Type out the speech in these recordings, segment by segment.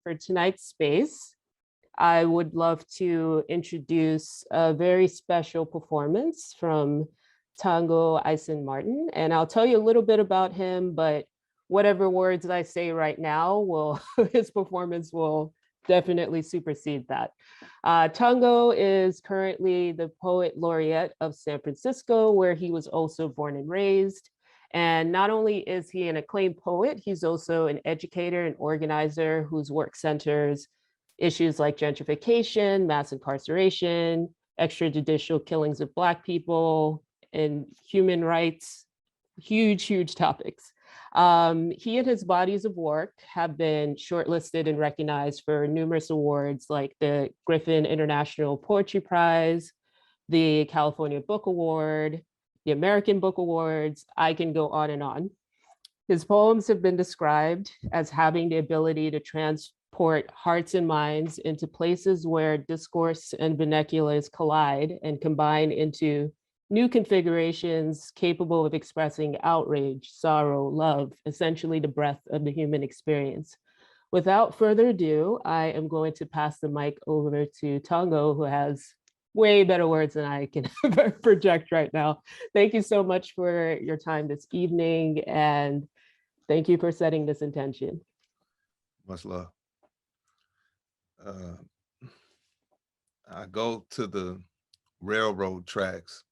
for tonight's space, I would love to introduce a very special performance from Tongo Eisen-Martin. And I'll tell you a little bit about him, but whatever words I say right now his performance will definitely supersede that. Tongo is currently the poet laureate of San Francisco, where he was also born and raised. And not only is he an acclaimed poet, he's also an educator and organizer whose work centers issues like gentrification, mass incarceration, extrajudicial killings of Black people, and human rights, huge topics. He and his bodies of work have been shortlisted and recognized for numerous awards like the Griffin International Poetry Prize, the California Book Award, the American Book Awards. I can go on and on. His poems have been described as having the ability to transport hearts and minds into places where discourse and vernaculars collide and combine into new configurations capable of expressing outrage, sorrow, love, essentially the breadth of the human experience. Without further ado, I am going to pass the mic over to Tongo, who has way better words than I can project right now. Thank you so much for your time this evening, and thank you for setting this intention. Much love. I go to the railroad tracks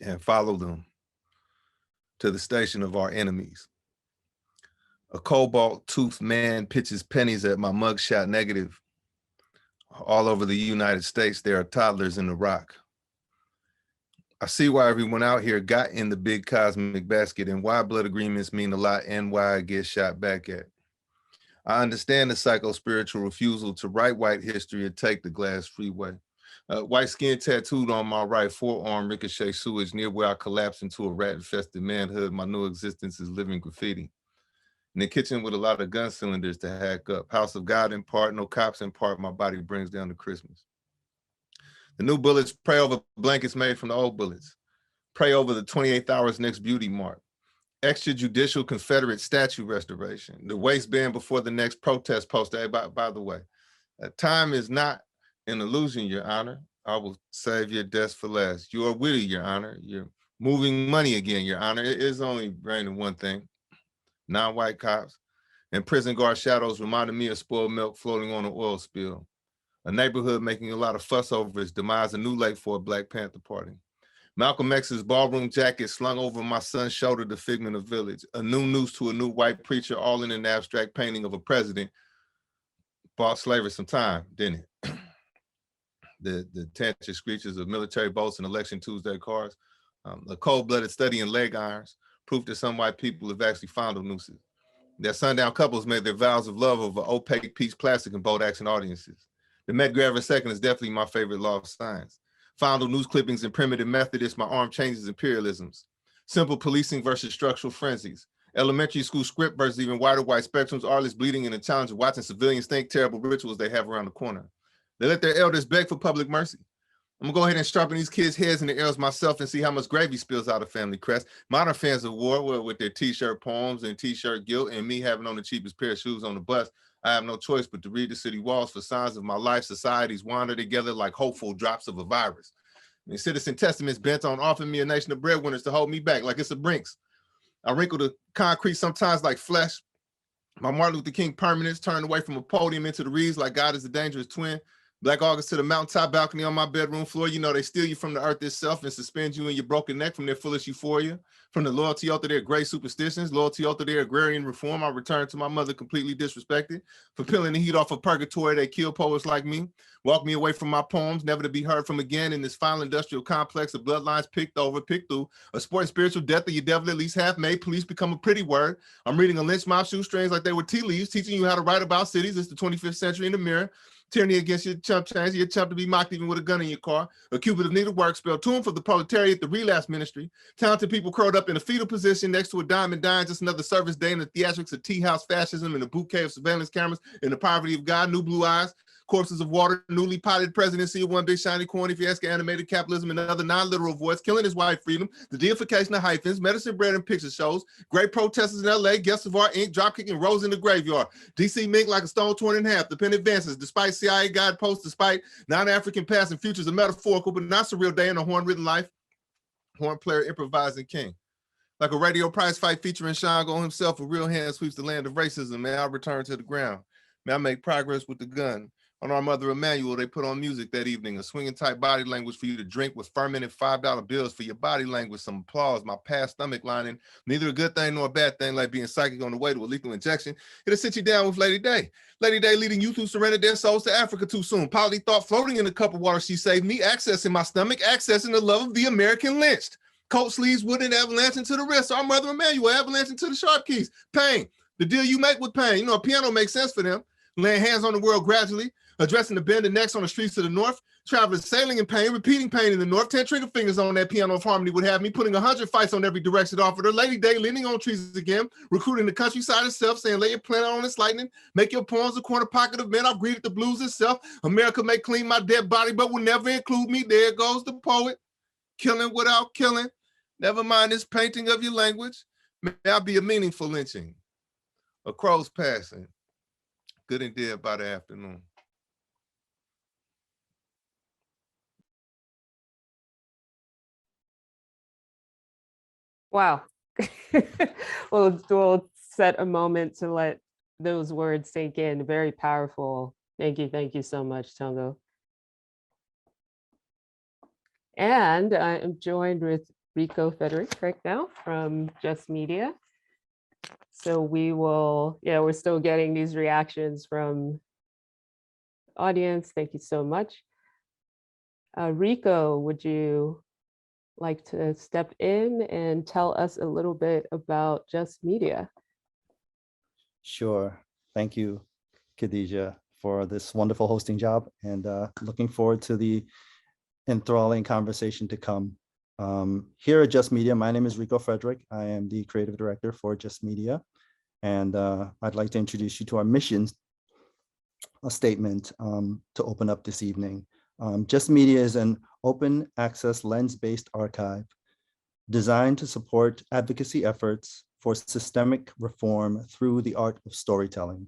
and follow them to the station of our enemies. A cobalt-toothed man pitches pennies at my mugshot negative. All over the United States, there are toddlers in the rock. I see why everyone out here got in the big cosmic basket and why blood agreements mean a lot and why I get shot back at. I understand the psycho-spiritual refusal to write white history and take the glass freeway. White skin tattooed on my right forearm, ricochet sewage near where I collapsed into a rat-infested manhood. My new existence is living graffiti. In the kitchen with a lot of gun cylinders to hack up. House of God in part, no cops in part, my body brings down to Christmas. The new bullets pray over blankets made from the old bullets. Pray over the 28th hour's next beauty mark. Extrajudicial Confederate statue restoration. The waistband before the next protest poster. Hey, by the way, time is not an illusion, Your Honor. I will save your deaths for last. You are witty, Your Honor. You're moving money again, Your Honor. It is only raining one thing. Non-white cops and prison guard shadows reminded me of spoiled milk floating on an oil spill. A neighborhood making a lot of fuss over its demise, a new lake for a Black Panther party. Malcolm X's ballroom jacket slung over my son's shoulder, the figment of village. A new noose to a new white preacher, all in an abstract painting of a president. Bought slavery some time, didn't it? The tantrum screeches of military boats and election Tuesday cars. A cold-blooded study in leg irons. Proof that some white people have actually fondled nooses. That sundown couples made their vows of love over opaque peach plastic and bold action audiences. The Met Graver second is definitely my favorite law of science. Fondle news clippings and primitive Methodists, my arm changes imperialisms. Simple policing versus structural frenzies. Elementary school script versus even wider white spectrums, artists bleeding in the challenge of watching civilians think terrible rituals they have around the corner. They let their elders beg for public mercy. I'm gonna go ahead and sharpen these kids' heads in the arrows myself and see how much gravy spills out of family crest. Modern fans of war with their t-shirt poems and t-shirt guilt and me having on the cheapest pair of shoes on the bus. I have no choice but to read the city walls for signs of my life. Societies wander together like hopeful drops of a virus. And citizen testaments bent on offering me a nation of breadwinners to hold me back like it's a Brinks. I wrinkle the concrete sometimes like flesh. My Martin Luther King permanence turned away from a podium into the reeds like God is a dangerous twin. Black August to the mountaintop balcony on my bedroom floor. You know, they steal you from the earth itself and suspend you in your broken neck from their foolish euphoria. From the loyalty oath to their gray superstitions, loyalty oath to their agrarian reform, I return to my mother completely disrespected. For peeling the heat off of purgatory, they kill poets like me. Walk me away from my poems, never to be heard from again in this final industrial complex of bloodlines picked over, picked through. A sport spiritual death that you devil at least half made. Police become a pretty word. I'm reading a lynch mob shoestrings like they were tea leaves, teaching you how to write about cities. It's the 25th century in the mirror. Tyranny against your chump change, your chump to be mocked even with a gun in your car. A cupid of needlework spell, tomb for the proletariat, the relapse ministry. Talented people curled up in a fetal position next to a diamond dime, just another service day in the theatrics of tea house fascism and a bouquet of surveillance cameras in the poverty of God, new blue eyes. courses of water, newly piloted presidency of one big shiny corn, fiasco, animated capitalism, and other non-literal voice, killing his white freedom, the deification of hyphens, medicine bread and picture shows, great protesters in LA, guests of our ink, dropkicking rose in the graveyard, DC mink like a stone torn in half, the pen advances, despite CIA guideposts, despite non-African past and futures are metaphorical, but not surreal day in a horn-ridden life, horn player improvising king. Like a radio prize fight featuring Shango himself, a real hand sweeps the land of racism. May I return to the ground. May I make progress with the gun. On Our Mother Emmanuel, they put on music that evening, a swinging type body language for you to drink with fermented $5 bills for your body language, some applause, my past stomach lining, neither a good thing nor a bad thing, like being psychic on the way to a lethal injection. It'll sit you down with Lady Day. Lady Day leading youth who surrendered their souls to Africa too soon. Polly thought floating in a cup of water, she saved me, accessing my stomach, accessing the love of the American lynched. Coat sleeves, wooden avalanche into the wrist. Our Mother Emmanuel, avalanche into the sharp keys. Pain, the deal you make with pain. You know, a piano makes sense for them. Laying hands on the world gradually, addressing the bend and necks on the streets of the north. Travelers sailing in pain, repeating pain in the north. 10 trigger fingers on that piano of harmony would have me putting 100 fights on every direction offered her. Lady Day leaning on trees again, recruiting the countryside itself, saying lay your planet on its lightning, make your poems a corner pocket of men. I've greeted the blues itself. America may clean my dead body, but will never include me. There goes the poet, killing without killing. Never mind this painting of your language. May I be a meaningful lynching. A crow's passing. Good and dead by the afternoon. Wow. We'll set a moment to let those words sink in. Very powerful. Thank you so much, Tongo. And I am joined with Rico Frederick right now from JustMedia. So we will, we're still getting these reactions from audience. Thank you so much. Rico, would you like to step in and tell us a little bit about JustMedia? Sure. Thank you, Khadija, for this wonderful hosting job, and looking forward to the enthralling conversation to come. Here at JustMedia, my name is Rico Frederick. I am the creative director for JustMedia, and I'd like to introduce you to our mission statement to open up this evening. JustMedia is an open access lens-based archive designed to support advocacy efforts for systemic reform through the art of storytelling.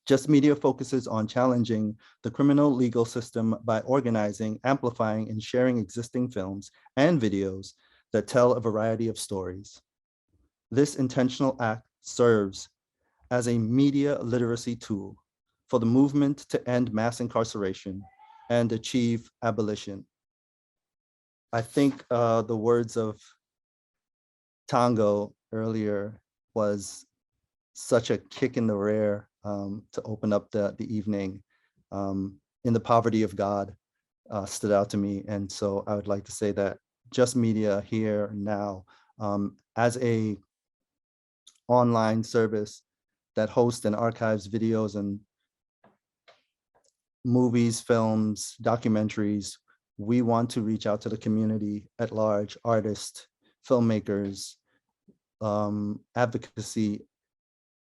JustMedia focuses on challenging the criminal legal system by organizing, amplifying, and sharing existing films and videos that tell a variety of stories. This intentional act serves as a media literacy tool for the movement to end mass incarceration and achieve abolition. I think the words of Tongo earlier was such a kick in the rear to open up the evening. In the poverty of God stood out to me. And so I would like to say that JustMedia here now, as a online service that hosts and archives videos and movies, films, documentaries, we want to reach out to the community at large, artists, filmmakers, advocacy,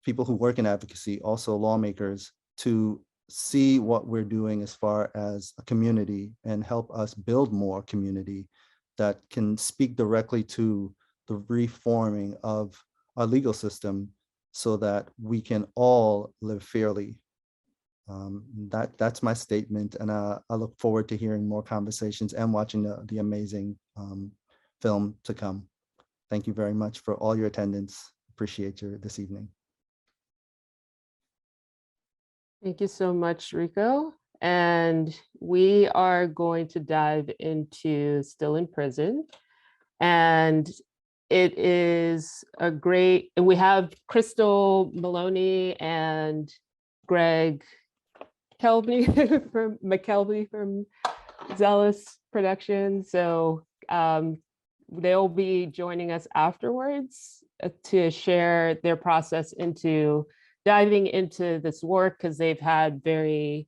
people who work in advocacy, also lawmakers, to see what we're doing as far as a community and help us build more community that can speak directly to the reforming of our legal system so that we can all live fairly. That's my statement, and I look forward to hearing more conversations and watching the amazing film to come. Thank you very much for all your attendance. Appreciate you this evening. Thank you so much, Rico. And we are going to dive into Still in Prison. And it is a great, and we have Crystal Maloney and Greg McKelvey from Zealous production. So they'll be joining us afterwards to share their process into diving into this work, because they've had very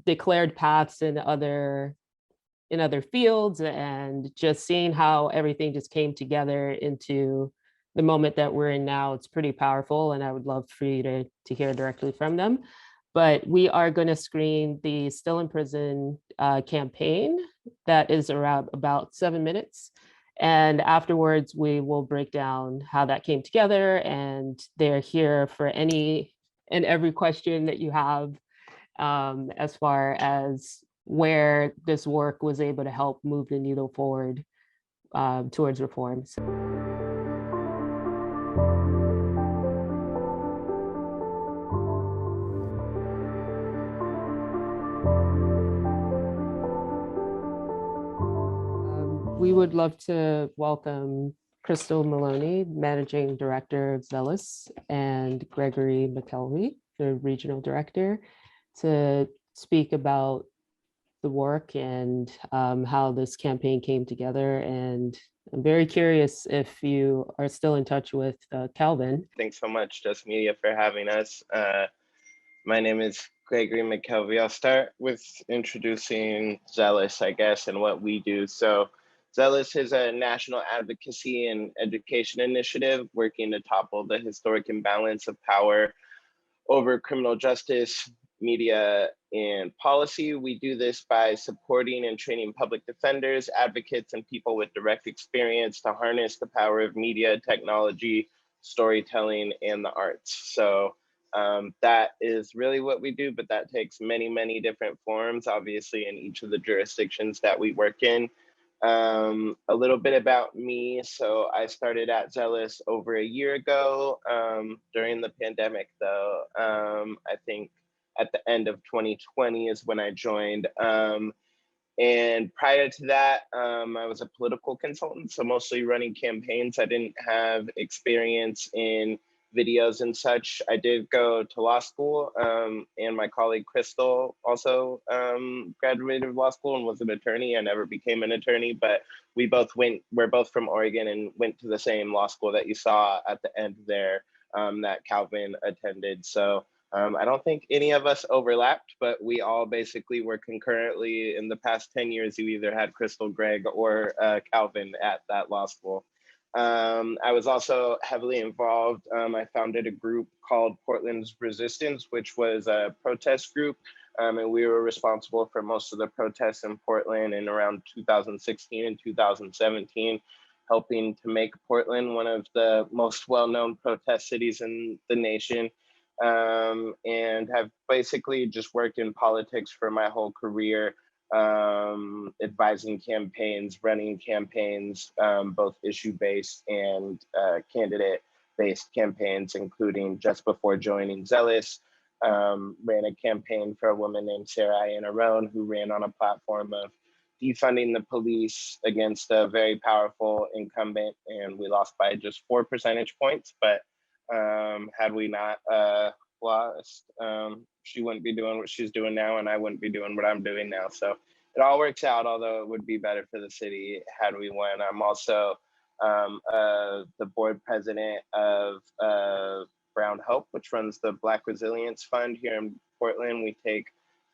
declared paths in other fields, and just seeing how everything just came together into the moment that we're in now. It's pretty powerful, and I would love for you to hear directly from them. but we are going to screen the Still in Prison campaign that is around about 7 minutes. And afterwards, we will break down how that came together, and they're here for any and every question that you have as far as where this work was able to help move the needle forward towards reforms. We would love to welcome Crystal Maloney, Managing Director of Zealous, and Gregory McKelvey, the Regional Director, to speak about the work and how this campaign came together. And I'm very curious if you are still in touch with Calvin. Thanks so much, JustMedia, for having us. My name is Gregory McKelvey. I'll start with introducing Zealous, I guess, and what we do. So Zealous is a national advocacy and education initiative working to topple the historic imbalance of power over criminal justice, media, and policy. We do this by supporting and training public defenders, advocates, and people with direct experience to harness the power of media, technology, storytelling, and the arts. So that is really what we do, but that takes many, many different forms, obviously, in each of the jurisdictions that we work in. A little bit about me. So I started at Zealous over a year ago during the pandemic, though. I think at the end of 2020 is when I joined. And prior to that, I was a political consultant, so mostly running campaigns. I didn't have experience in videos and such. I did go to law school, and my colleague Crystal also graduated law school and was an attorney. I never became an attorney, but we're both from Oregon and went to the same law school that you saw at the end there that Calvin attended. So I don't think any of us overlapped, but we all basically were concurrently in the past 10 years, you either had Crystal, Greg, or Calvin at that law school. I was also heavily involved. I founded a group called Portland's Resistance, which was a protest group. And we were responsible for most of the protests in Portland in around 2016 and 2017, helping to make Portland one of the most well-known protest cities in the nation. And have basically just worked in politics for my whole career, advising campaigns, running campaigns, both issue-based and candidate-based campaigns, including just before joining Zealous, ran a campaign for a woman named Sarah Iana Roan, who ran on a platform of defunding the police against a very powerful incumbent, and we lost by just 4 percentage points, but had we not lost, she wouldn't be doing what she's doing now, and I wouldn't be doing what I'm doing now. So it all works out, although it would be better for the city had we won. I'm also the board president of Brown Hope, which runs the Black Resilience Fund here in Portland. We take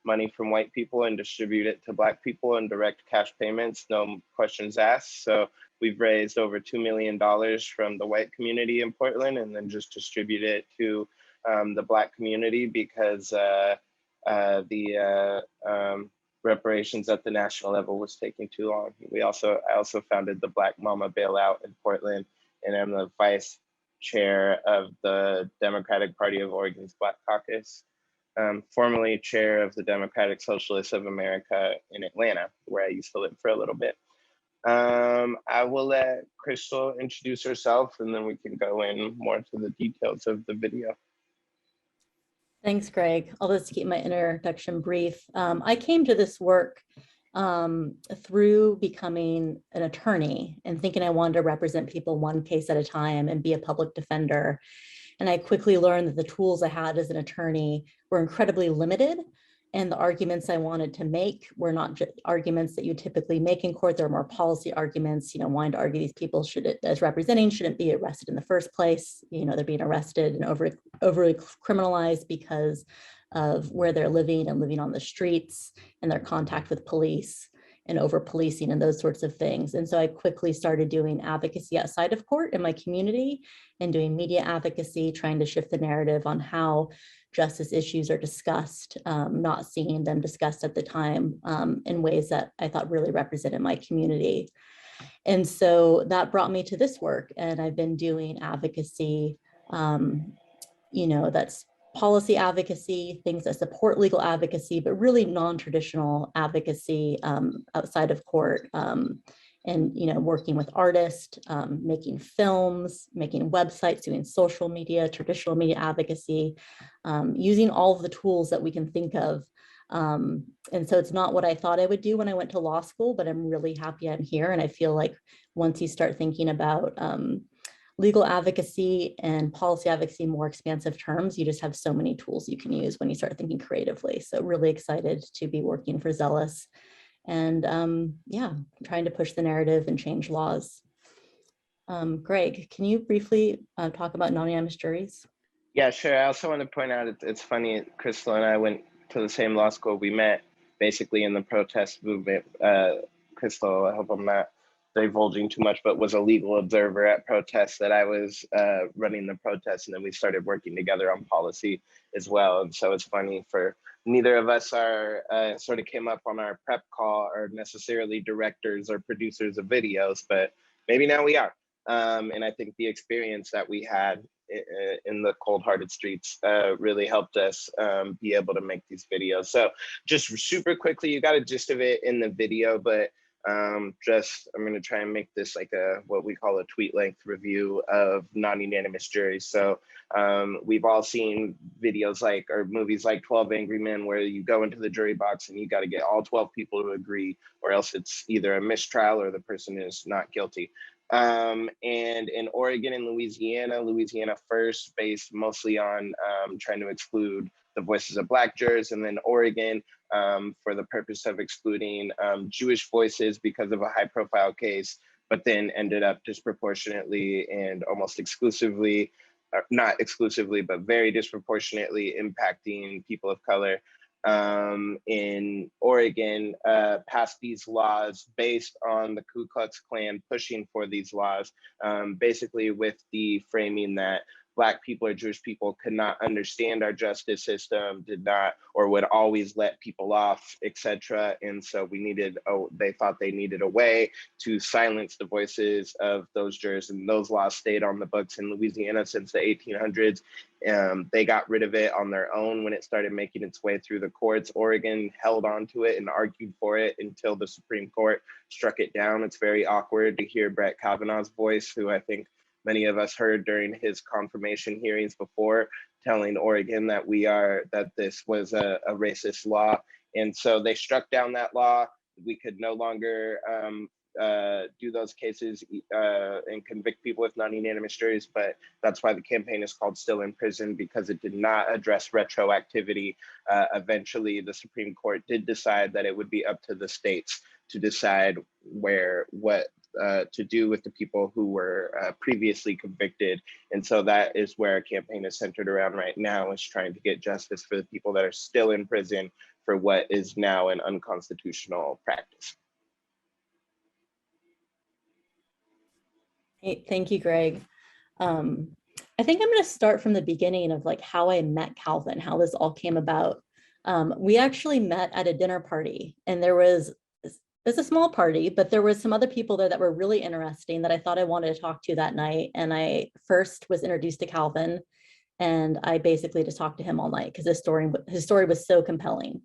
money from white people and distribute it to Black people in direct cash payments, no questions asked. So we've raised over $2 million from the white community in Portland and then just distribute it to the Black community because the reparations at the national level was taking too long. I also founded the Black Mama Bailout in Portland, and I'm the vice chair of the Democratic Party of Oregon's Black Caucus, formerly chair of the Democratic Socialists of America in Atlanta, where I used to live for a little bit. I will let Crystal introduce herself, and then we can go in more to the details of the video. Thanks, Greg. I'll just keep my introduction brief. I came to this work through becoming an attorney and thinking I wanted to represent people one case at a time and be a public defender. And I quickly learned that the tools I had as an attorney were incredibly limited. And the arguments I wanted to make were not just arguments that you typically make in court. They're more policy arguments, wanting to argue these people as representing shouldn't be arrested in the first place. They're being arrested and overly criminalized because of where they're living and living on the streets and their contact with police. and over policing and those sorts of things. And so I quickly started doing advocacy outside of court in my community and doing media advocacy, trying to shift the narrative on how justice issues are discussed, not seeing them discussed at the time in ways that I thought really represented my community. And so that brought me to this work, and I've been doing advocacy, that's policy advocacy, things that support legal advocacy, but really non-traditional advocacy outside of court. And working with artists, making films, making websites, doing social media, traditional media advocacy, using all of the tools that we can think of. And so it's not what I thought I would do when I went to law school, but I'm really happy I'm here. And I feel like once you start thinking about legal advocacy and policy advocacy in more expansive terms, you just have so many tools you can use when you start thinking creatively. So really excited to be working for Zealous and trying to push the narrative and change laws. Greg, can you briefly talk about non-unanimous juries? Yeah, sure. I also want to point out, it's funny, Crystal and I went to the same law school. We met basically in the protest movement. Crystal, I hope I'm not divulging too much, but was a legal observer at protests that I was running the protests, and then we started working together on policy as well. And so it's funny, for neither of us are sort of came up on our prep call or necessarily directors or producers of videos, but maybe now we are. And I think the experience that we had in the cold-hearted streets really helped us be able to make these videos. So just super quickly, you got a gist of it in the video, but I'm going to try and make this like what we call a tweet length review of non-unanimous juries. So we've all seen videos or movies like 12 Angry Men, where you go into the jury box and you got to get all 12 people to agree, or else it's either a mistrial or the person is not guilty. And in Oregon and Louisiana first, based mostly on trying to exclude the voices of Black jurors, and then Oregon for the purpose of excluding Jewish voices because of a high profile case, but then ended up disproportionately and almost exclusively, not exclusively, but very disproportionately impacting people of color. In Oregon, passed these laws based on the Ku Klux Klan pushing for these laws, basically with the framing that Black people or Jewish people could not understand our justice system, did not, or would always let people off, etc. And so they thought they needed a way to silence the voices of those jurors, and those laws stayed on the books in Louisiana since the 1800s. They got rid of it on their own when it started making its way through the courts. Oregon held on to it and argued for it until the Supreme Court struck it down. It's very awkward to hear Brett Kavanaugh's voice, who I think many of us heard during his confirmation hearings before, telling Oregon that this was a racist law. And so they struck down that law. We could no longer do those cases and convict people with non-unanimous juries, but that's why the campaign is called Still in Prison, because it did not address retroactivity. Eventually, the Supreme Court did decide that it would be up to the states to decide what to do with the people who were previously convicted. And so that is where our campaign is centered around right now, is trying to get justice for the people that are still in prison for what is now an unconstitutional practice. Hey, thank you, Greg. I think I'm going to start from the beginning of how I met Calvin, how this all came about. We actually met at a dinner party, and it's a small party, but there was some other people there that were really interesting that I thought I wanted to talk to that night. And I first was introduced to Calvin, and I basically just talked to him all night because his story was so compelling.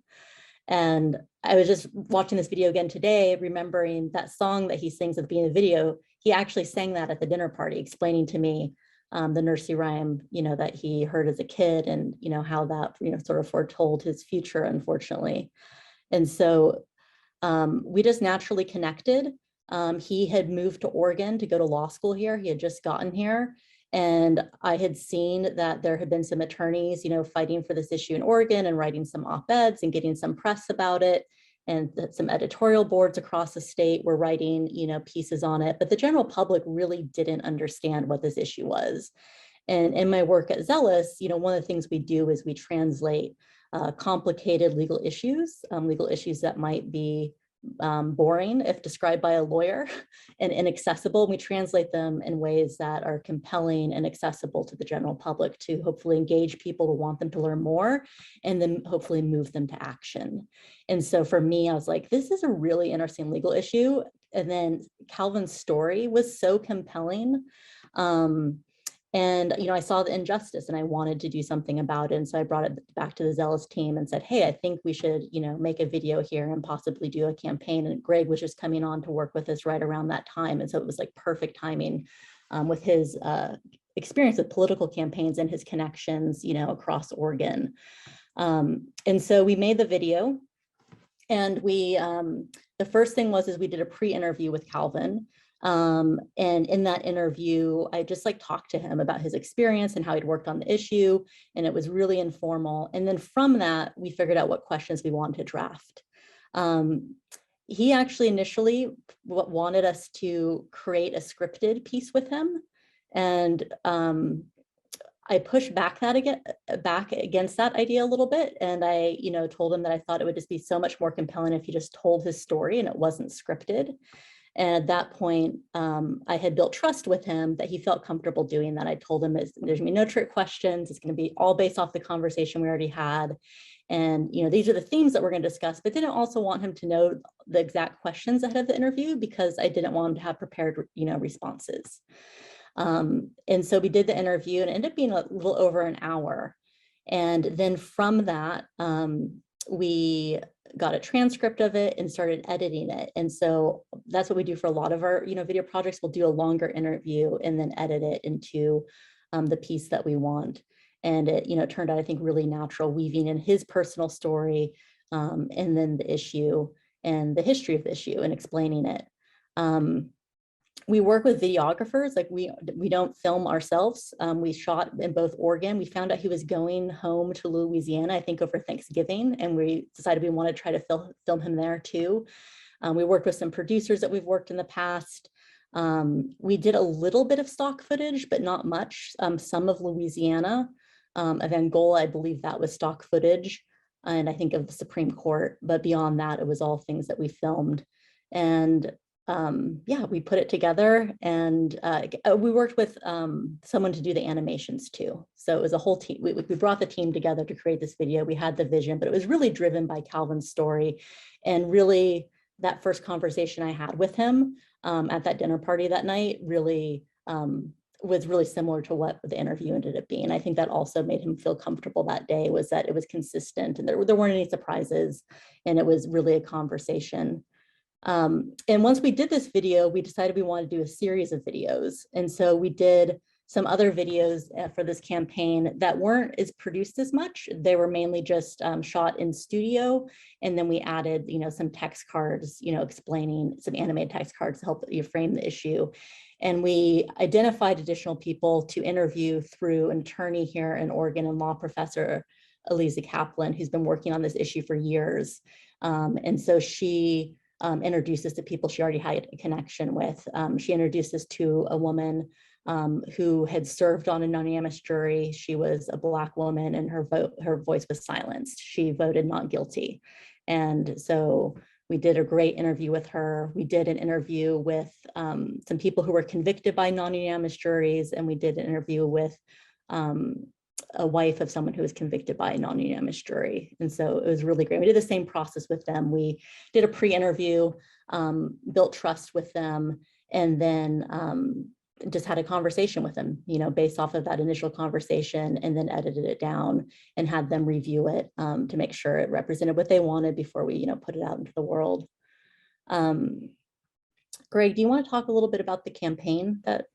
And I was just watching this video again today, remembering that song that he sings at the beginning of the video. He actually sang that at the dinner party, explaining to me the nursery rhyme, that he heard as a kid, and how that sort of foretold his future, unfortunately. And so we just naturally connected. He had moved to Oregon to go to law school here. He had just gotten here. And I had seen that there had been some attorneys, fighting for this issue in Oregon and writing some op-eds and getting some press about it. And that some editorial boards across the state were writing, pieces on it. But the general public really didn't understand what this issue was. And in my work at Zealous, one of the things we do is we translate complicated legal issues that might be boring if described by a lawyer and inaccessible. We translate them in ways that are compelling and accessible to the general public to hopefully engage people who want them to learn more and then hopefully move them to action. And so for me, I was like, this is a really interesting legal issue. And then Calvin's story was so compelling. And, I saw the injustice and I wanted to do something about it. And so I brought it back to the Zealous team and said, hey, I think we should, make a video here and possibly do a campaign. And Greg was just coming on to work with us right around that time. And so it was like perfect timing with his experience with political campaigns and his connections, across Oregon. And so we made the video and we, the first thing was we did a pre-interview with Calvin. And in that interview, I just talked to him about his experience and how he'd worked on the issue. And it was really informal. And then from that, we figured out what questions we wanted to draft. He actually initially wanted us to create a scripted piece with him. And I pushed back against that idea a little bit. And I, told him that I thought it would just be so much more compelling if he just told his story and it wasn't scripted. And at that point, I had built trust with him that he felt comfortable doing that. I told him there's going to be no trick questions. It's going to be all based off the conversation we already had. And, these are the themes that we're going to discuss, but didn't also want him to know the exact questions ahead of the interview because I didn't want him to have prepared, responses. And so we did the interview and it ended up being a little over an hour. And then from that, we got a transcript of it and started editing it. And so that's what we do for a lot of our, video projects. We'll do a longer interview and then edit it into the piece that we want. And it, turned out, I think, really natural, weaving in his personal story and then the issue and the history of the issue and explaining it. We work with videographers, we don't film ourselves. We shot in both Oregon. We found out he was going home to Louisiana, I think over Thanksgiving, and we decided we want to try to film him there too. We worked with some producers that we've worked in the past. We did a little bit of stock footage, but not much. Some of Louisiana, of Angola, I believe that was stock footage, and I think of the Supreme Court, but beyond that, it was all things that we filmed. And yeah, we put it together and we worked with someone to do the animations too. So it was a whole team. We brought the team together to create this video. We had the vision, but it was really driven by Calvin's story. And really that first conversation I had with him at that dinner party that night really was really similar to what the interview ended up being. I think that also made him feel comfortable that day, was that it was consistent and there weren't any surprises and it was really a conversation. And once we did this video, we decided we wanted to do a series of videos. And so we did some other videos for this campaign that weren't as produced as much. They were mainly just shot in studio. And then we added, some text cards, explaining, some animated text cards to help you frame the issue. And we identified additional people to interview through an attorney here in Oregon and law professor, Eliza Kaplan, who's been working on this issue for years. And so she introduced us to people she already had a connection with. She introduced us to a woman who had served on a unanimous jury. She was a Black woman and her voice was silenced. She voted not guilty. And so we did a great interview with her. We did an interview with some people who were convicted by non-unanimous juries, and we did an interview with a wife of someone who was convicted by a non-unanimous jury. And so it was really great. We did the same process with them. We did a pre-interview, built trust with them, and then just had a conversation with them, based off of that initial conversation, and then edited it down and had them review it to make sure it represented what they wanted before we, put it out into the world. Greg, do you want to talk a little bit about the campaign that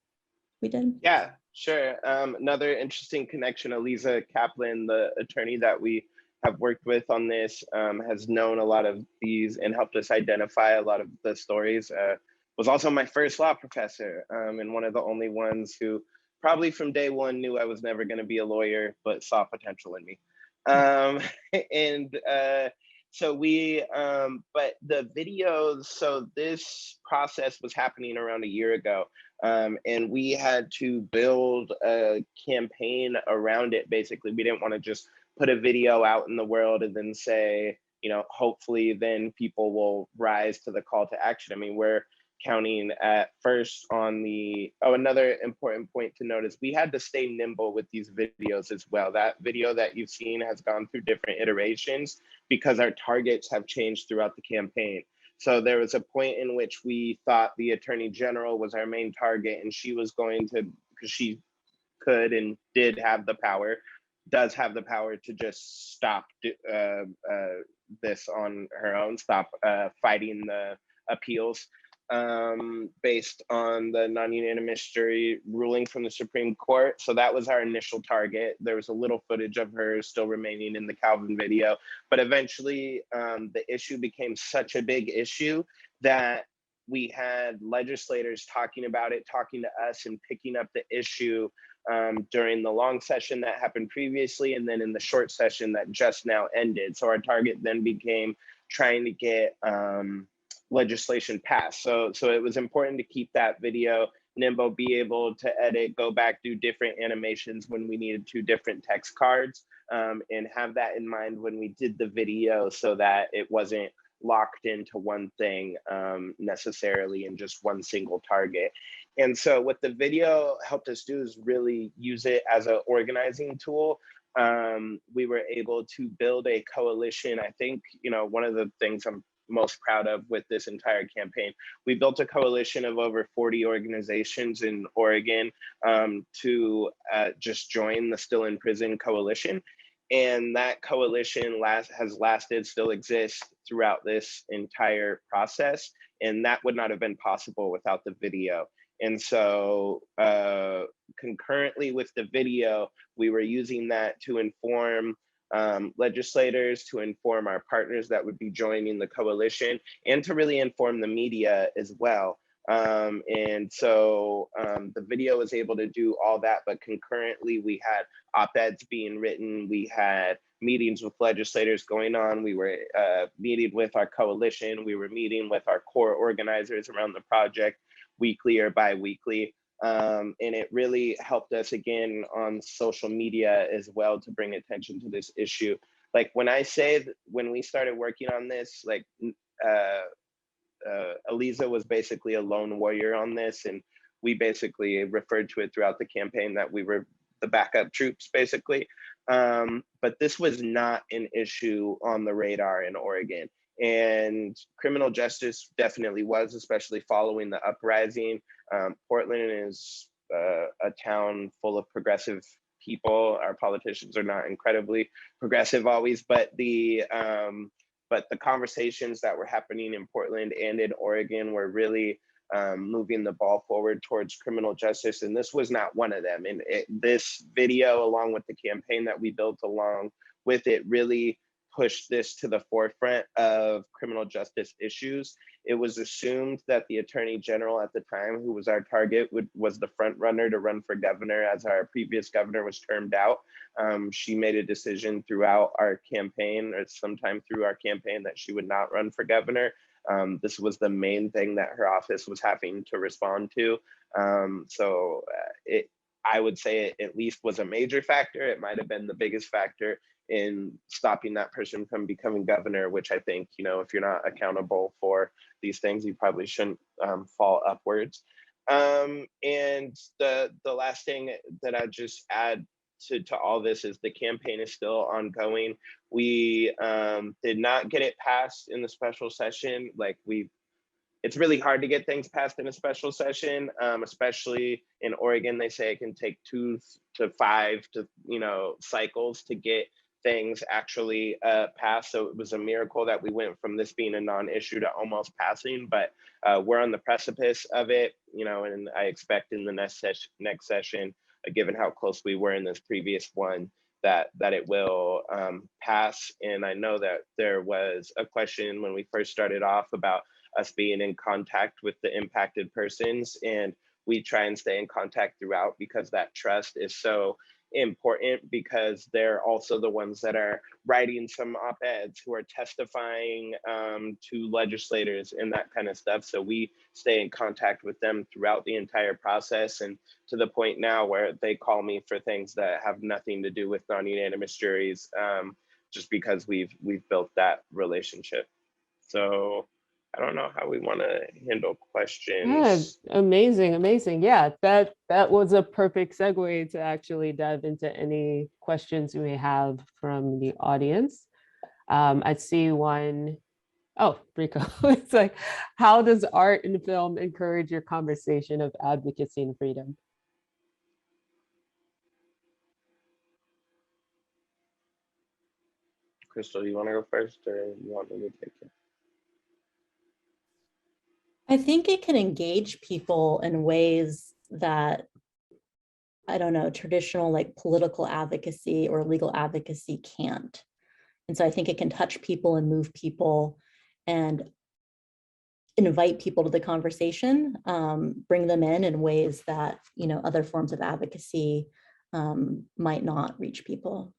we did? Yeah, sure. Another interesting connection, Eliza Kaplan, the attorney that we have worked with on this, has known a lot of these and helped us identify a lot of the stories. Was also my first law professor, and one of the only ones who probably from day one knew I was never going to be a lawyer, but saw potential in me. So we, but the videos, so this process was happening around a year ago. And we had to build a campaign around it. Basically, we didn't want to just put a video out in the world and then say, hopefully then people will rise to the call to action. I mean, we're counting at first on another important point to note is we had to stay nimble with these videos as well. That video that you've seen has gone through different iterations because our targets have changed throughout the campaign. So there was a point in which we thought the Attorney General was our main target, and she was going to, because she could and does have the power to just stop this on her own, stop fighting the appeals based on the non-unanimous jury ruling from the Supreme Court. So that was our initial target. There was a little footage of her still remaining in the Calvin video, but eventually the issue became such a big issue that we had legislators talking about it, talking to us and picking up the issue during the long session that happened previously, and then in the short session that just now ended. So our target then became trying to get legislation passed. So it was important to keep that video nimble, be able to edit, go back, do different animations when we needed to, different text cards, and have that in mind when we did the video so that it wasn't locked into one thing necessarily in just one single target. And so what the video helped us do is really use it as an organizing tool. We were able to build a coalition. I think, one of the things I'm most proud of with this entire campaign, we built a coalition of over 40 organizations in Oregon to just join the Still in Prison coalition. And that coalition has lasted, still exists throughout this entire process. And that would not have been possible without the video. And so concurrently with the video, we were using that to inform legislators, to inform our partners that would be joining the coalition, and to really inform the media as well. And so the video was able to do all that, but concurrently we had op-eds being written, we had meetings with legislators going on, we were meeting with our coalition, we were meeting with our core organizers around the project weekly or bi-weekly. And it really helped us again on social media as well to bring attention to this issue. Like when I say when we started working on this, like Eliza was basically a lone warrior on this, and we basically referred to it throughout the campaign that we were the backup troops basically. But this was not an issue on the radar in Oregon. And criminal justice definitely was, especially following the uprising. Portland is a town full of progressive people. Our politicians are not incredibly progressive always, but the conversations that were happening in Portland and in Oregon were really moving the ball forward towards criminal justice. And this was not one of them. And this video, along with the campaign that we built along with it, really pushed this to the forefront of criminal justice issues. It was assumed that the Attorney General at the time, who was our target, was the front runner to run for governor, as our previous governor was termed out. She made a decision throughout our campaign, or sometime through our campaign, that she would not run for governor. This was the main thing that her office was having to respond to. I would say it at least was a major factor. It might have been the biggest factor in stopping that person from becoming governor, which I think, if you're not accountable for these things, you probably shouldn't fall upwards. And the last thing that I'd just add to all this is the campaign is still ongoing. We did not get it passed in the special session. It's really hard to get things passed in a special session, especially in Oregon. They say it can take 2 to 5 cycles to get things actually passed. So it was a miracle that we went from this being a non-issue to almost passing, but we're on the precipice of it, and I expect in the next session, given how close we were in this previous one, that it will pass. And I know that there was a question when we first started off about us being in contact with the impacted persons, and we try and stay in contact throughout because that trust is so important, because they're also the ones that are writing some op-eds, who are testifying to legislators and that kind of stuff. So we stay in contact with them throughout the entire process, and to the point now where they call me for things that have nothing to do with non-unanimous juries. just because we've built that relationship. So I don't know how we want to handle Yeah, questions. amazing, amazing. Yeah, that was a perfect segue to actually dive into any questions we may have from the audience. I see one. Oh, Rico, it's like, how does art and film encourage your conversation of advocacy and freedom? Crystal, you want to go first, or you want me to take it? I think it can engage people in ways that, I don't know, traditional like political advocacy or legal advocacy can't. And so I think it can touch people and move people and invite people to the conversation, bring them in ways that, you know, other forms of advocacy might not reach people.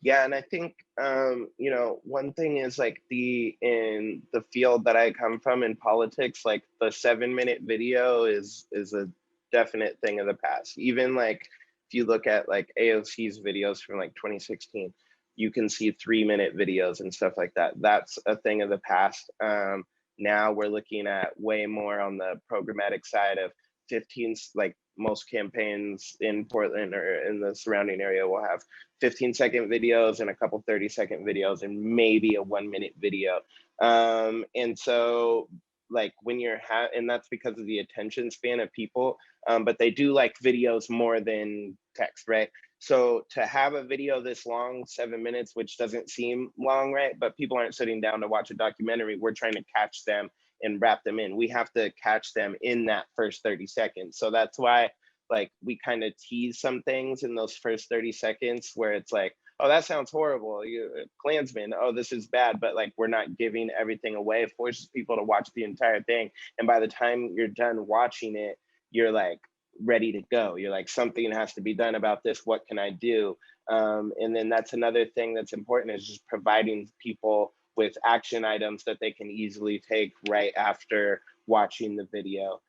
Yeah, and I think you know, one thing is like in the field that I come from in politics, like the 7-minute video is a definite thing of the past. Even like if you look at like AOC's videos from like 2016, you can see 3-minute videos and stuff like that. That's a thing of the past. Now we're looking at way more on the programmatic side of 15, like most campaigns in Portland or in the surrounding area will have 15-second videos and a couple 30-second videos and maybe a 1-minute video. And so like when you're and that's because of the attention span of people, but they do like videos more than text, right? So to have a video this long, 7 minutes, which doesn't seem long, right? But people aren't sitting down to watch a documentary. We're trying to catch them and wrap them in. We have to catch them in that first 30 seconds. So that's why like we kind of tease some things in those first 30 seconds where it's like, oh, that sounds horrible. You Klansman, oh, this is bad, but like we're not giving everything away. It forces people to watch the entire thing. And by the time you're done watching it, you're like ready to go. You're like, something has to be done about this. What can I do? And then that's another thing that's important, is just providing people with action items that they can easily take right after watching the video.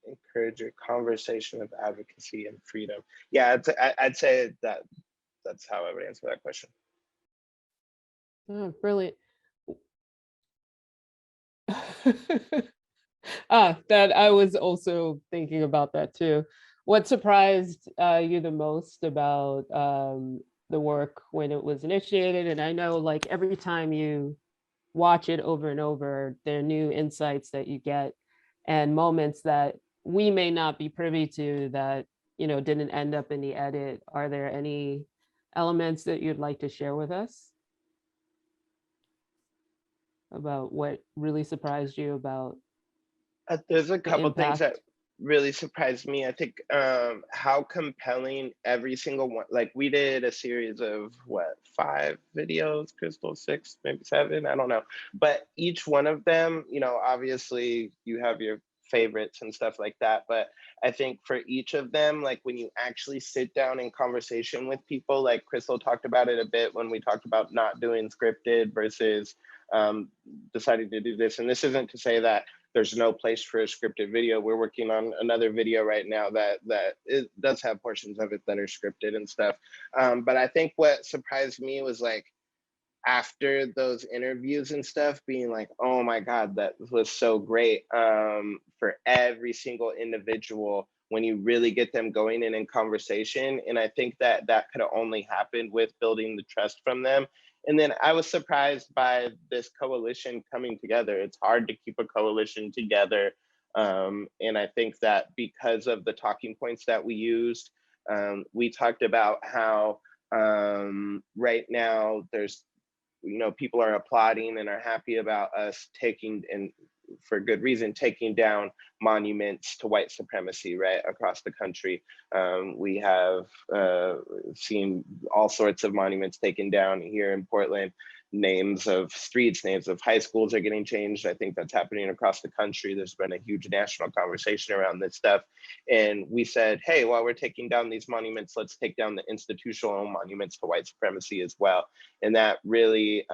Encourage a conversation of advocacy and freedom. Yeah, I'd say that that's how I would answer that question. Oh, brilliant. That I was also thinking about that too. What surprised you the most about the work when it was initiated? And I know like every time you watch it over and over, there are new insights that you get and moments that we may not be privy to that, you know, didn't end up in the edit. Are there any elements that you'd like to share with us about what really surprised you about There's a the couple things that impact? really surprised me. I think how compelling every single one. Like we did a series of what, 5 videos, Crystal, 6, maybe 7, I don't know. But each one of them, you know, obviously you have your favorites and stuff like that. But I think for each of them, like when you actually sit down in conversation with people, like Crystal talked about it a bit when we talked about not doing scripted versus deciding to do this. And this isn't to say that there's no place for a scripted video. We're working on another video right now that it does have portions of it that are scripted and stuff. But I think what surprised me was like after those interviews and stuff, being like, oh my God, that was so great. For every single individual, when you really get them going in conversation. And I think that that could have only happened with building the trust from them. And then I was surprised by this coalition coming together. It's hard to keep a coalition together. And I think that because of the talking points that we used, we talked about how right now there's, you know, people are applauding and are happy about us taking, and for good reason, taking down monuments to white supremacy right across the country. We have seen all sorts of monuments taken down here in Portland. names of streets, names of high schools are getting changed. I think that's happening across the country. There's been a huge national conversation around this stuff. And we said, hey, while we're taking down these monuments, let's take down the institutional monuments to white supremacy as well. And that really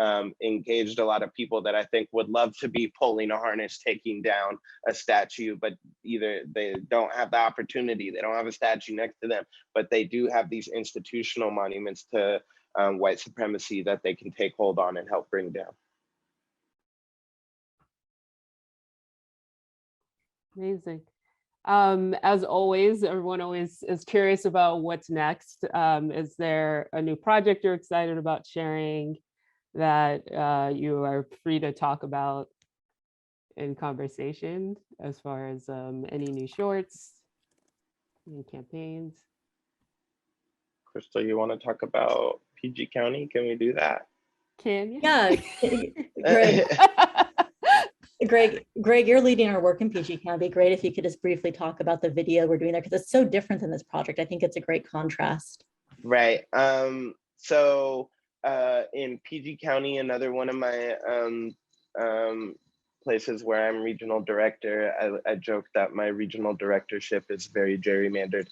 engaged a lot of people that I think would love to be pulling a harness, taking down a statue, but either they don't have the opportunity, they don't have a statue next to them, but they do have these institutional monuments to white supremacy that they can take hold on and help bring down. Amazing. As always, everyone always is curious about what's next. Is there a new project you're excited about sharing that you are free to talk about in conversation, as far as any new shorts, any campaigns? Crystal, you want to talk about PG County? Can we do that? Can you? Yeah, Greg, you're leading our work in PG County. It'd be great if you could just briefly talk about the video we're doing there, because it's so different than this project. I think it's a great contrast. Right. So in PG County, another one of my places where I'm regional director, I joke that my regional directorship is very gerrymandered.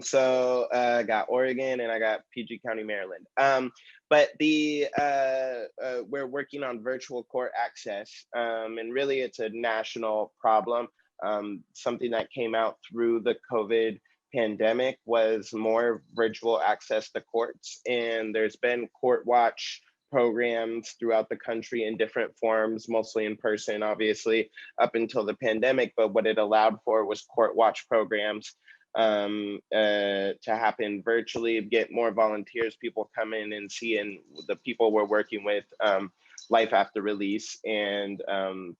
So I got Oregon and I got PG County, Maryland. But we're working on virtual court access, and really it's a national problem. Something that came out through the COVID pandemic was more virtual access to courts, and there's been court watch programs throughout the country in different forms, mostly in person, obviously, up until the pandemic. But what it allowed for was court watch programs to happen virtually, get more volunteers, people come in and see, and the people we're working with, Life After Release and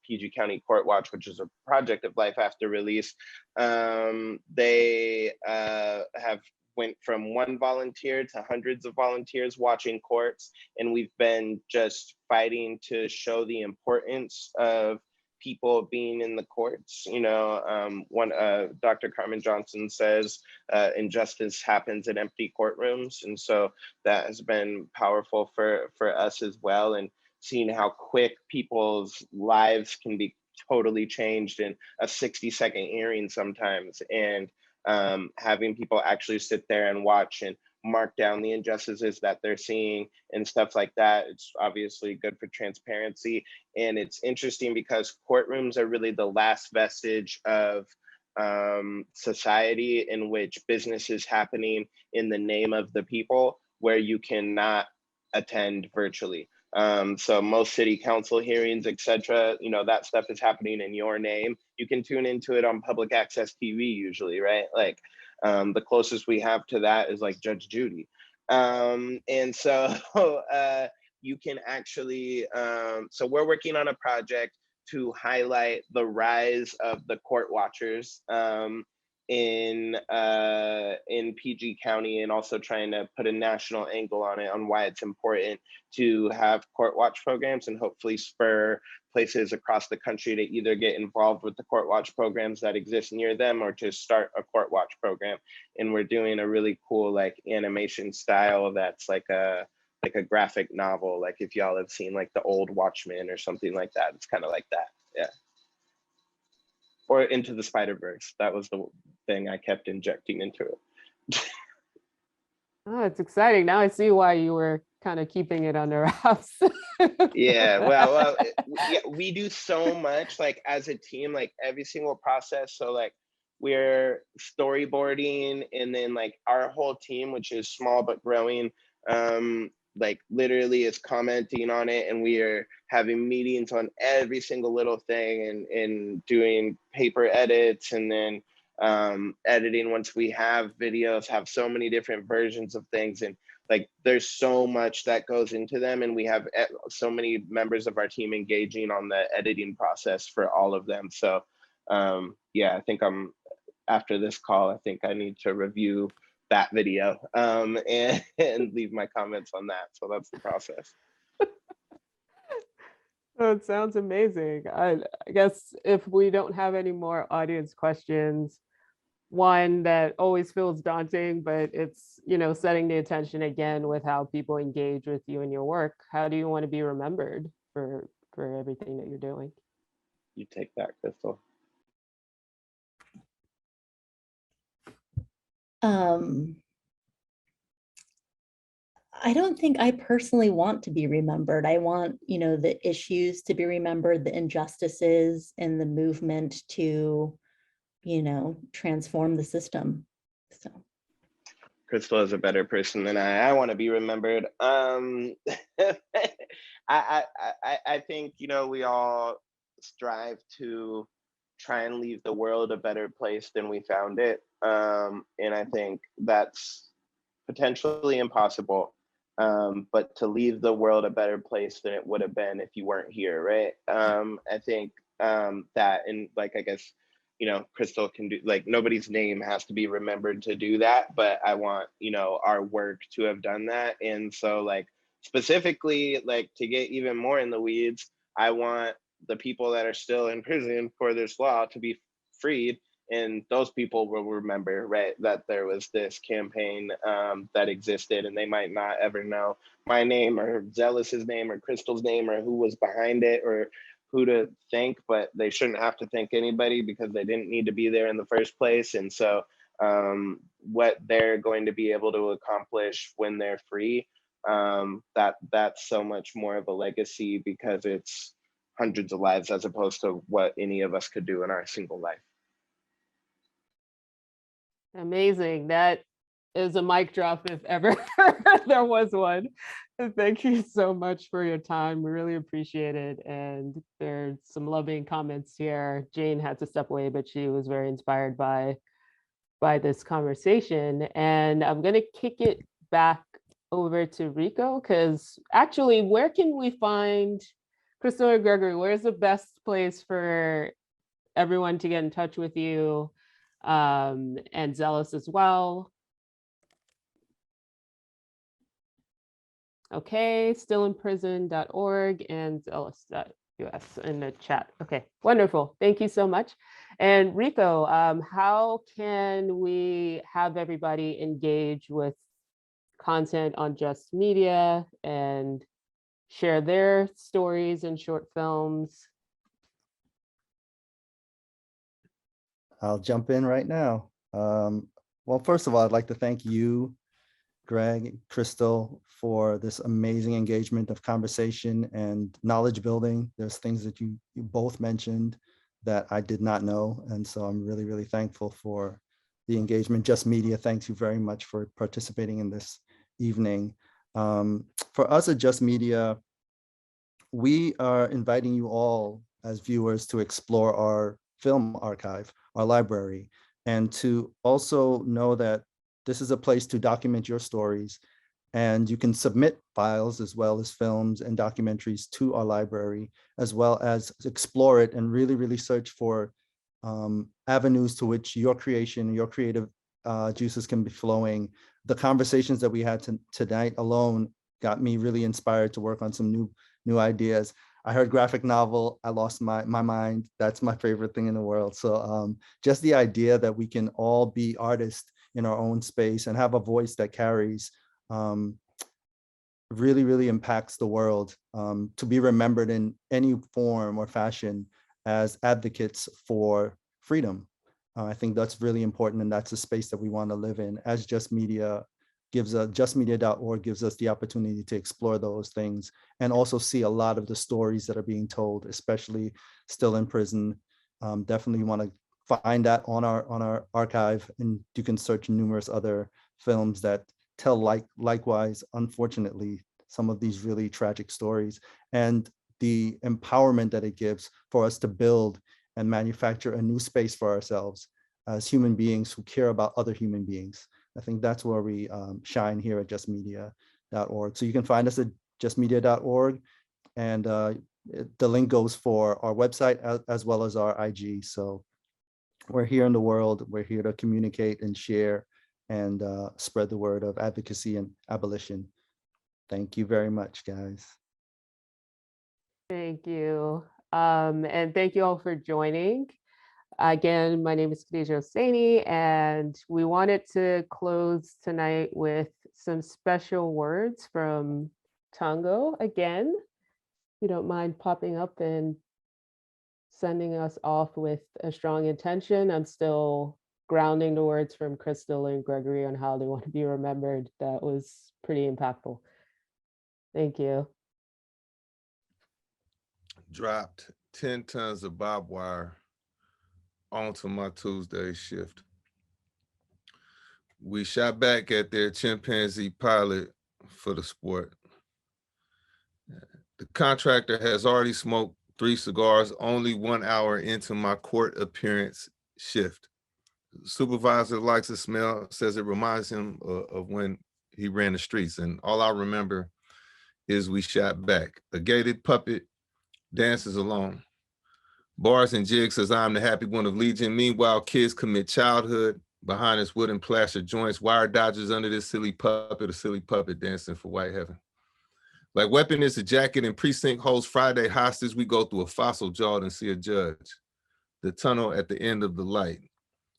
PG County Court Watch, which is a project of Life After Release, they have went from one volunteer to hundreds of volunteers watching courts. And we've been just fighting to show the importance of people being in the courts. You know, Dr. Carmen Johnson says injustice happens in empty courtrooms. And so that has been powerful for us as well. And seeing how quick people's lives can be totally changed in a 60-second hearing sometimes. And having people actually sit there and watch and mark down the injustices that they're seeing and stuff like that. It's obviously good for transparency. And it's interesting because courtrooms are really the last vestige of society in which business is happening in the name of the people, where you cannot attend virtually. So most city council hearings, etc., you know, that stuff is happening in your name. You can tune into it on public access TV usually, right? Like the closest we have to that is like Judge Judy. And so you can actually, so we're working on a project to highlight the rise of the court watchers in PG County, and also trying to put a national angle on it, on why it's important to have court watch programs, and hopefully spur places across the country to either get involved with the court watch programs that exist near them, or to start a court watch program. And we're doing a really cool like animation style that's like a graphic novel, like if y'all have seen like The Old Watchmen or something like that. It's kind of like that, yeah. Or Into the Spider-Verse. That was the thing I kept injecting into it. Oh, it's exciting. Now I see why you were kind of keeping it under wraps. Yeah, well, yeah, we do so much like as a team, like every single process. So like we're storyboarding, and then like our whole team, which is small but growing, like literally is commenting on it, and we are having meetings on every single little thing, and doing paper edits, and then editing once we have videos, have so many different versions of things. And like there's so much that goes into them, and we have so many members of our team engaging on the editing process for all of them. So yeah, I think after this call, I think I need to review that video and leave my comments on that. So that's the process. Oh, it sounds amazing. I guess if we don't have any more audience questions, one that always feels daunting, but it's, setting the attention again with how people engage with you and your work. How do you want to be remembered for everything that you're doing? You take that, Crystal. I don't think I personally want to be remembered. I want, the issues to be remembered, the injustices, and the movement to, transform the system. So Crystal is a better person than I want to be remembered. I think, we all strive to try and leave the world a better place than we found it. And I think that's potentially impossible. But to leave the world a better place than it would have been if you weren't here, right? I think that, and like, I guess, Crystal can do, like, nobody's name has to be remembered to do that, but I want, our work to have done that. And so, like, specifically, like, to get even more in the weeds, I want the people that are still in prison for this law to be freed, and those people will remember, right, that there was this campaign that existed, and they might not ever know my name or Zealous's name or Crystal's name or who was behind it or who to thank, but they shouldn't have to thank anybody because they didn't need to be there in the first place. And so what they're going to be able to accomplish when they're free, that's so much more of a legacy because it's hundreds of lives as opposed to what any of us could do in our single life. Amazing. That is a mic drop if ever there was one. Thank you so much for your time. We really appreciate it. And there's some loving comments here. Jane had to step away, but she was very inspired by this conversation. And I'm going to kick it back over to Rico, because actually, where can we find Crystal and Gregory? Where's the best place for everyone to get in touch with you, and Zealous as well? Okay, stillinprison.org and zealous.us in the chat. Okay, wonderful. Thank you so much. And Rico, how can we have everybody engage with content on Just Media and share their stories and short films? I'll jump in right now. Well, first of all, I'd like to thank you, Greg, Crystal, for this amazing engagement of conversation and knowledge building. There's things that you both mentioned that I did not know. And so I'm really, really thankful for the engagement. Just Media, thanks you very much for participating in this evening. For us at Just Media, we are inviting you all as viewers to explore our film archive, our library, and to also know that this is a place to document your stories, and you can submit files as well as films and documentaries to our library, as well as explore it and really, really search for avenues to which your creation, your creative juices can be flowing. The conversations that we had tonight alone got me really inspired to work on some new ideas. I heard graphic novel, I lost my mind. That's my favorite thing in the world. So just the idea that we can all be artists in our own space and have a voice that carries really, really impacts the world, to be remembered in any form or fashion as advocates for freedom. I think that's really important, and that's a space that we want to live in. As Just Media gives us, justmedia.org gives us the opportunity to explore those things and also see a lot of the stories that are being told, especially Still in Prison. Definitely want to find that on our archive, and you can search numerous other films that tell likewise, unfortunately, some of these really tragic stories, and the empowerment that it gives for us to build and manufacture a new space for ourselves as human beings who care about other human beings. I think that's where we shine here at justmedia.org. So you can find us at justmedia.org, and the link goes for our website as well as our IG. So we're here in the world. We're here to communicate and share and spread the word of advocacy and abolition. Thank you very much, guys. Thank you. And thank you all for joining. Again, my name is Khadija Hosseini, and we wanted to close tonight with some special words from Tongo again. If you don't mind popping up and sending us off with a strong intention. I'm still grounding the words from Crystal and Gregory on how they want to be remembered. That was pretty impactful. Thank you. Dropped 10 tons of barbed wire onto my Tuesday shift. We shot back at their chimpanzee pilot for the sport. The contractor has already smoked 3 cigars only 1 hour into my court appearance shift. The supervisor likes the smell, says it reminds him of when he ran the streets. And all I remember is we shot back. A gated puppet dances along. Bars and Jig says I'm the happy one of Legion. Meanwhile, kids commit childhood behind his wooden plaster joints. Wire dodgers under this silly puppet, a silly puppet dancing for white heaven. Like weapon is a jacket and precinct holds Friday hostage. We go through a fossil jawed and see a judge. The tunnel at the end of the light.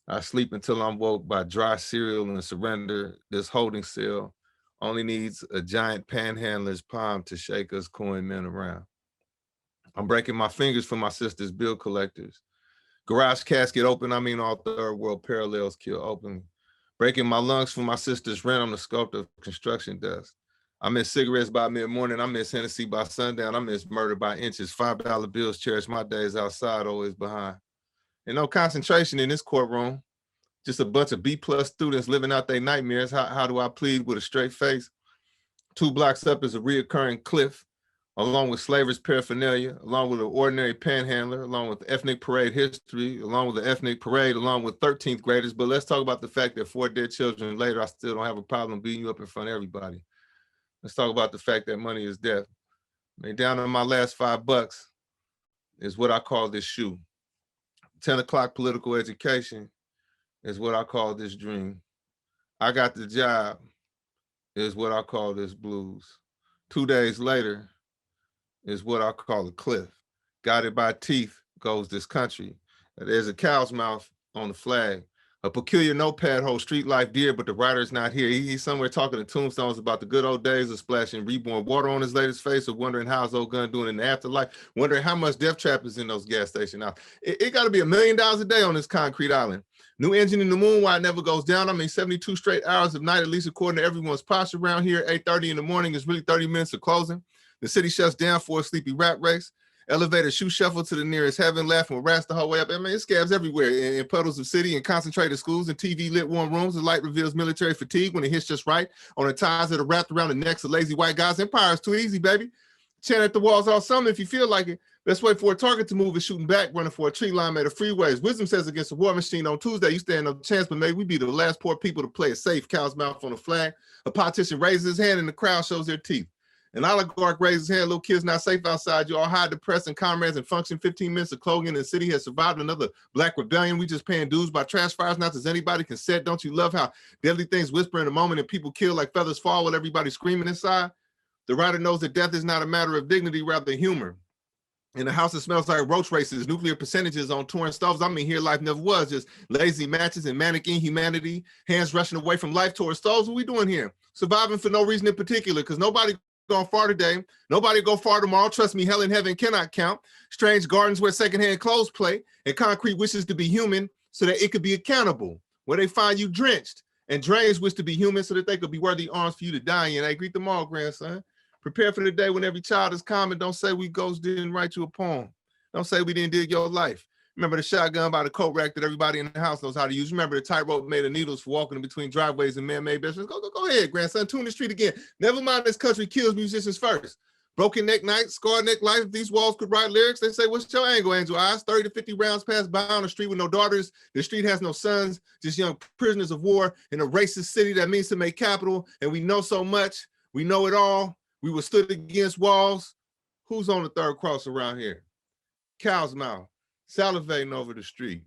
I sleep until I'm woke by dry cereal and surrender. This holding cell only needs a giant panhandler's palm to shake us coin men around. I'm breaking my fingers for my sister's bill collectors. Garage casket open, I mean all third world parallels kill open. Breaking my lungs for my sister's rent on the sculptor construction desk. I miss cigarettes by mid-morning. I miss Hennessy by sundown. I miss murder by inches. $5 bills cherish my days outside, always behind. And no concentration in this courtroom. Just a bunch of B+ students living out their nightmares. How do I plead with a straight face? 2 blocks up is a reoccurring cliff, along with slavers' paraphernalia, along with an ordinary panhandler, along with ethnic parade history, along with the ethnic parade, along with 13th graders. But let's talk about the fact that 4 dead children later, I still don't have a problem beating you up in front of everybody. Let's talk about the fact that money is death. I mean, down to my last $5 is what I call this shoe. 10 o'clock political education is what I call this dream. I got the job is what I call this blues. 2 days later is what I call a cliff. Guided by teeth goes this country. There's a cow's mouth on the flag. A peculiar notepad holds street life dear, but the writer's not here. He's somewhere talking to tombstones about the good old days of splashing reborn water on his latest face, or wondering how his old gun doing in the afterlife, wondering how much death trap is in those gas stations. Now, it got to be $1 million a day on this concrete island. New engine in the moon, why it never goes down. I mean, 72 straight hours of night, at least according to everyone's posture around here. 8:30 in the morning is really 30 minutes of closing. The city shuts down for a sleepy rat race. Elevator shoe shuffle to the nearest heaven, laughing with rats the whole way up. I mean, it's scabs everywhere in puddles of city and concentrated schools and TV lit warm rooms. The light reveals military fatigue when it hits just right on the ties that are wrapped around the necks of lazy white guys. Empire's too easy, baby. Chant at the walls all summer if you feel like it. Best way for a target to move is shooting back, running for a tree line made of freeways. Wisdom says against a war machine on Tuesday, you stand no chance, but maybe we be the last poor people to play it safe. Cow's mouth on the flag. A politician raises his hand and the crowd shows their teeth. An oligarch raises his hand, little kids not safe outside. You all hide depressed and comrades and function. 15 minutes of clothing in the city has survived another black rebellion. We just paying dues by trash fires, not as anybody can set. Don't you love how deadly things whisper in a moment and people kill like feathers fall while everybody's screaming inside? The writer knows that death is not a matter of dignity, rather humor. In a house that smells like roach races, nuclear percentages on torn stoves. I mean, here life never was, just lazy matches and manic inhumanity, hands rushing away from life towards stoves. What we doing here? Surviving for no reason in particular, because nobody gone far today. Nobody go far tomorrow. Trust me, hell and heaven cannot count. Strange gardens where secondhand clothes play, and concrete wishes to be human so that it could be accountable. Where they find you drenched, and drains wish to be human so that they could be worthy arms for you to die in. Hey, greet them all, grandson. Prepare for the day when every child is common. Don't say we ghosts didn't write you a poem. Don't say we didn't dig your life. Remember the shotgun by the coat rack that everybody in the house knows how to use. Remember the tightrope made of needles for walking in between driveways and man-made bedrooms. Go ahead, grandson. Tune the street again. Never mind, this country kills musicians first. Broken neck night, scarred neck life. If these walls could write lyrics, they say, what's your angle, angel eyes? 30 to 50 rounds pass by on the street with no daughters. The street has no sons, just young prisoners of war in a racist city that means to make capital. And we know so much. We know it all. We were stood against walls. Who's on the third cross around here? Cow's mouth, salivating over the street.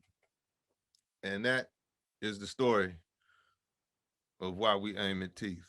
And that is the story of why we aim at teeth.